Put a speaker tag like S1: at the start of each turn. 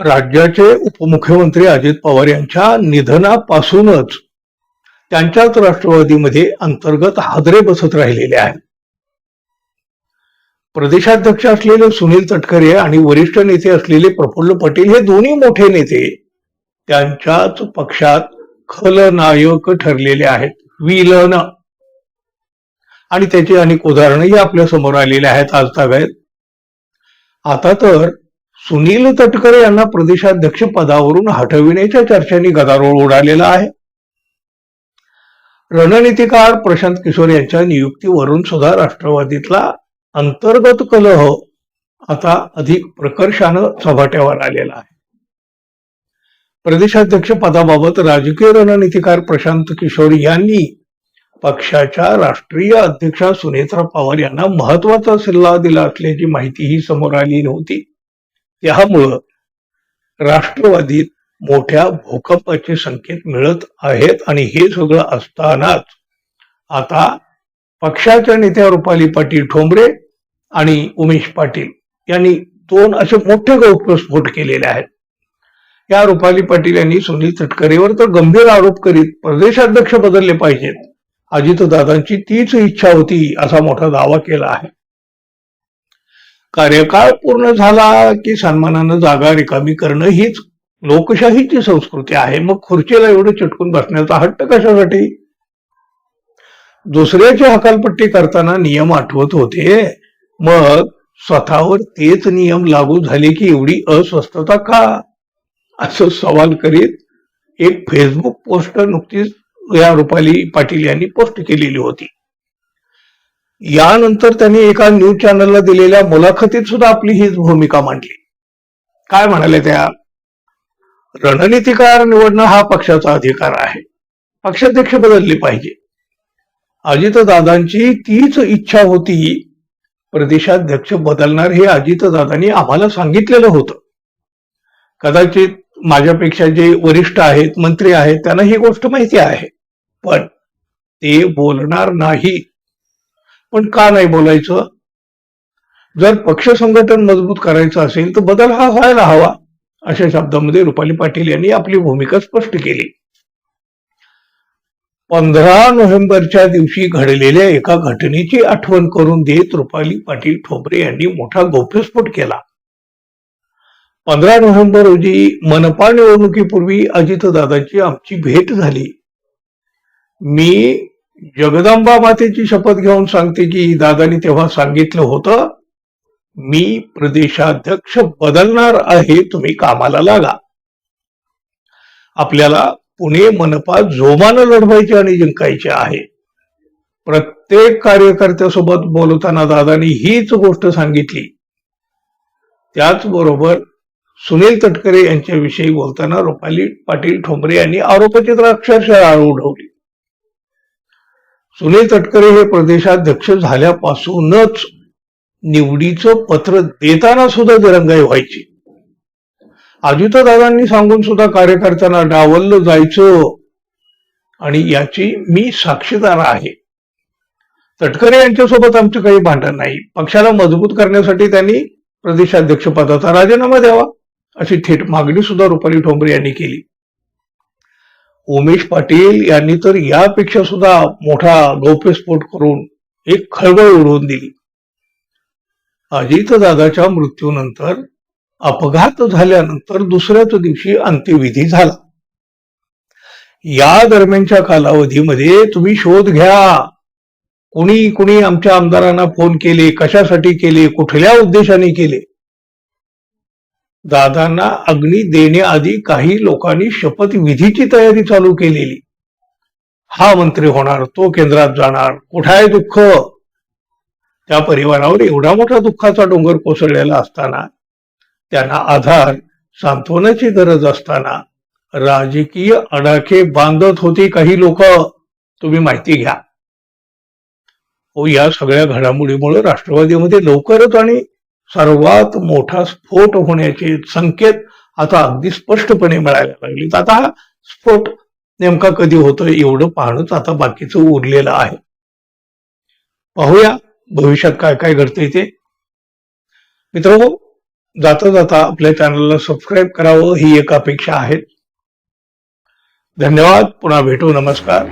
S1: राज्याचे उपमुख्यमंत्री अजित पवार यांच्या निधनापासूनच त्यांच्याच राष्ट्रवादीमध्ये अंतर्गत हादरे बसत राहिलेले आहेत. प्रदेशाध्यक्ष असलेले सुनील तटकरे आणि वरिष्ठ नेते असलेले प्रफुल्ल पटेल हे दोन्ही मोठे नेते त्यांच्याच पक्षात खलनायक ठरलेले आहेत, विलन. आणि त्याची अनेक उदाहरणंही आपल्या समोर आलेली आहेत आज ताब्यात. आता तर सुनील तटकरे यांना प्रदेशाध्यक्ष पदावरून हटविण्याच्या चर्चांनी गदारोळ उडालेला आहे. रणनीतिकार प्रशांत किशोर यांच्या नियुक्तीवरून सुद्धा राष्ट्रवादीतला अंतर्गत कलह आता अधिक प्रकर्षानं चव्हाट्यावर आलेला आहे. प्रदेशाध्यक्ष पदाबाबत राजकीय रणनीतिकार प्रशांत किशोर यांनी पक्षाच्या राष्ट्रीय अध्यक्षा सुनेत्रा पवार यांना महत्वाचा सल्ला दिला असल्याची माहितीही समोर आली नव्हती. त्यामुळं राष्ट्रवादीत मोठ्या भूकंपाचे संकेत मिळत आहेत. आणि हे सगळं असतानाच आता पक्षाच्या नेत्या रुपाली पाटील ठोंबरे आणि उमेश पाटील यांनी दोन असे मोठे गौप्यस्फोट केलेले आहेत. या रुपाली पाटील यांनी सुनील तटकरेवर तर गंभीर आरोप करीत प्रदेशाध्यक्ष बदलले पाहिजेत, अजितदादांची तीच इच्छा होती असा मोठा दावा केला आहे. कार्यकाळ पूर्ण झाला की सन्मानानं जागा रिकामी करणं हीच लोकशाहीची संस्कृती आहे. मग खुर्चीला एवढं चिटकून बसण्याचा हट्ट कशासाठी? दुसऱ्याची हकालपट्टी करताना नियम आठवत होते, मग स्वतःवर तेच नियम लागू झाले की एवढी अस्वस्थता का, असं सवाल करीत एक फेसबुक पोस्ट नुकतीच या रुपाली पाटील यांनी पोस्ट केलेली होती. यानंतर त्यांनी एका न्यूज चॅनलला दिलेल्या मुलाखतीत सुद्धा आपली हीच भूमिका मांडली. काय म्हणाले त्या? रणनीतिकार निवडणं हा पक्षाचा अधिकार आहे, पक्षाध्यक्ष बदलले पाहिजे. अजितदादांची तीच इच्छा होती, प्रदेशाध्यक्ष बदलणार हे अजितदादांनी आम्हाला सांगितलेलं होतं. कदाचित माझ्यापेक्षा जे वरिष्ठ आहेत, मंत्री आहेत, त्यांना ही गोष्ट माहिती आहे, पण ते बोलणार नाही. पण का नाही बोलायचं? जर पक्ष संघटन मजबूत करायचं असेल तर बदल हा व्हायला हवा, अशा शब्दांमध्ये रुपाली पाटील यांनी आपली भूमिका स्पष्ट केली. 15 नोव्हेंबरच्या दिवशी घडलेल्या एका घटनेची आठवण करून देत रुपाली पाटील ठोंबरे यांनी मोठा गौप्यस्फोट केला. 15 नोव्हेंबर रोजी मनपा निवडणुकीपूर्वी अजितदादांची आमची भेट झाली. मी जगदंबा मातेची शपथ घेऊन सांगते की दादांनी तेव्हा सांगितलं होतं, मी प्रदेशाध्यक्ष बदलणार आहे, तुम्ही कामाला लागा. आपल्याला पुणे मनपा जोमानं लढवायचे आणि जिंकायचे आहे. प्रत्येक कार्यकर्त्यासोबत बोलताना दादांनी हीच गोष्ट सांगितली. त्याचबरोबर सुनील तटकरे यांच्याविषयी बोलताना रुपाली पाटील ठोंबरे यांनी आरोपचित्र अक्षरशः उडवली. सुनील तटकरे हे प्रदेशाध्यक्ष झाल्यापासूनच निवडीचं पत्र देताना सुद्धा दिरंगाई व्हायची. अजितदादांनी सांगून सुद्धा कार्यकर्त्यांना डावललं जायचं, आणि याची मी साक्षीदार आहे. तटकरे यांच्यासोबत आमचं काही भांडण नाही. पक्षाला मजबूत करण्यासाठी त्यांनी प्रदेशाध्यक्ष पदाचा राजीनामा द्यावा, अशी थेट मागणी सुद्धा रुपाली ठोंबरे यांनी केली. उमेश पाटील यांनी तर यापेक्षा सुद्धा मोठा गौप्यस्फोट करून एक खळबळ उडवून दिली. अजितदादाच्या मृत्यूनंतर अपघात झाल्यानंतर दुसऱ्याच दिवशी अंत्यविधी झाला. या दरम्यानच्या कालावधीमध्ये तुम्ही शोध घ्या, कुणी कुणी आमच्या आमदारांना फोन केले, कशासाठी केले, कुठल्या उद्देशाने केले. दादांना अग्नी देण्याआधी काही लोकांनी शपथविधीची तयारी चालू केलेली. हा मंत्री होणार, तो केंद्रात जाणार, कुठाय दुःख. त्या परिवारावर एवढा मोठा दुःखाचा डोंगर कोसळलेला असताना, त्यांना आधार सांत्वनाची गरज असताना राजकीय अडाखे बांधत होती काही लोक. तुम्ही माहिती घ्या. या सगळ्या घडामोडीमुळे राष्ट्रवादीमध्ये लवकरच आणि सर्वात मोठा स्फोट होण्याचे संकेत आता अगदी स्पष्टपणे मिळायला लागले. आता हा स्फोट नेमका कधी होतोय एवढं पाहणंच आता बाकीचं उरलेलं आहे. पाहूया भविष्यात काय काय घडतंय ते. मित्रांनो, जाता जाता आपल्या चॅनलला सबस्क्राईब करावं ही एक अपेक्षा आहे. धन्यवाद. पुन्हा भेटू. नमस्कार.